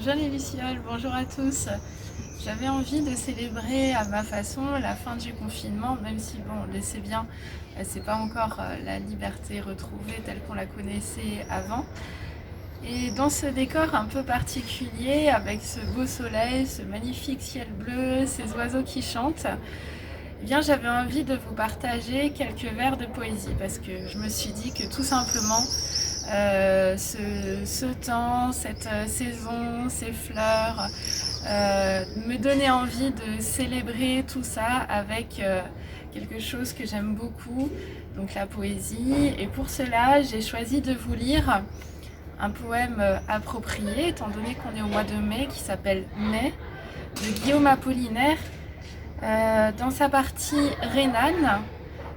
Bonjour les Lucioles, bonjour à tous. J'avais envie de célébrer à ma façon la fin du confinement, même si bon, on le sait bien, c'est pas encore la liberté retrouvée telle qu'on la connaissait avant. Et dans ce décor un peu particulier, avec ce beau soleil, ce magnifique ciel bleu, ces oiseaux qui chantent, eh bien j'avais envie de vous partager quelques vers de poésie parce que je me suis dit que tout simplement ce temps, cette saison, ces fleurs, me donnait envie de célébrer tout ça avec quelque chose que j'aime beaucoup, donc la poésie. Et pour cela, j'ai choisi de vous lire un poème approprié, étant donné qu'on est au mois de mai, qui s'appelle Mai, de Guillaume Apollinaire, dans sa partie rhénane,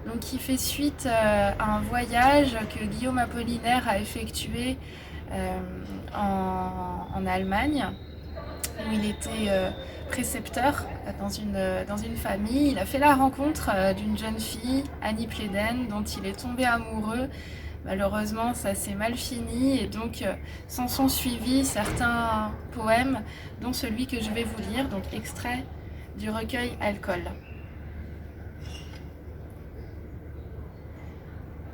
donc qui fait suite à un voyage que Guillaume Apollinaire a effectué en Allemagne, où il était précepteur dans une famille. Il a fait la rencontre d'une jeune fille, Annie Pléden, dont il est tombé amoureux. Malheureusement, ça s'est mal fini et donc s'en sont suivis certains poèmes, dont celui que je vais vous lire, donc extrait du recueil Alcool.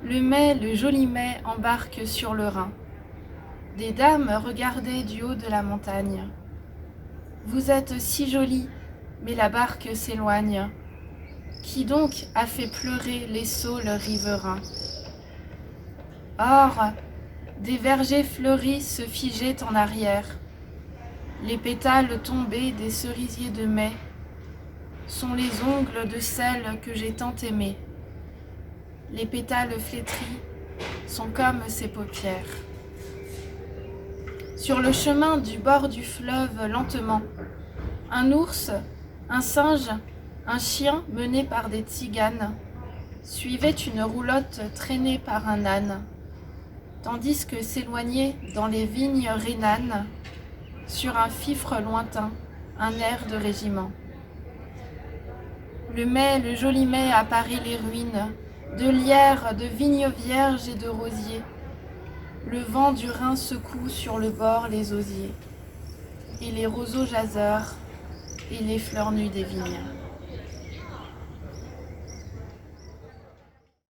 Le mai, le joli mai, embarque sur le Rhin. Des dames regardaient du haut de la montagne. Vous êtes si jolie, mais la barque s'éloigne. Qui donc a fait pleurer les saules riverains? Or, des vergers fleuris se figeaient en arrière. Les pétales tombés des cerisiers de mai sont les ongles de celle que j'ai tant aimée. Les pétales flétris sont comme ses paupières. Sur le chemin du bord du fleuve, lentement, un ours, un singe, un chien mené par des tziganes suivaient une roulotte traînée par un âne, tandis que s'éloignait dans les vignes rhénanes, sur un fifre lointain, un air de régiment. Le mai, le joli mai, à Paris les ruines, de lierres, de vignes vierges et de rosiers. Le vent du Rhin secoue sur le bord les osiers, et les roseaux jaseurs, et les fleurs nues des vignes.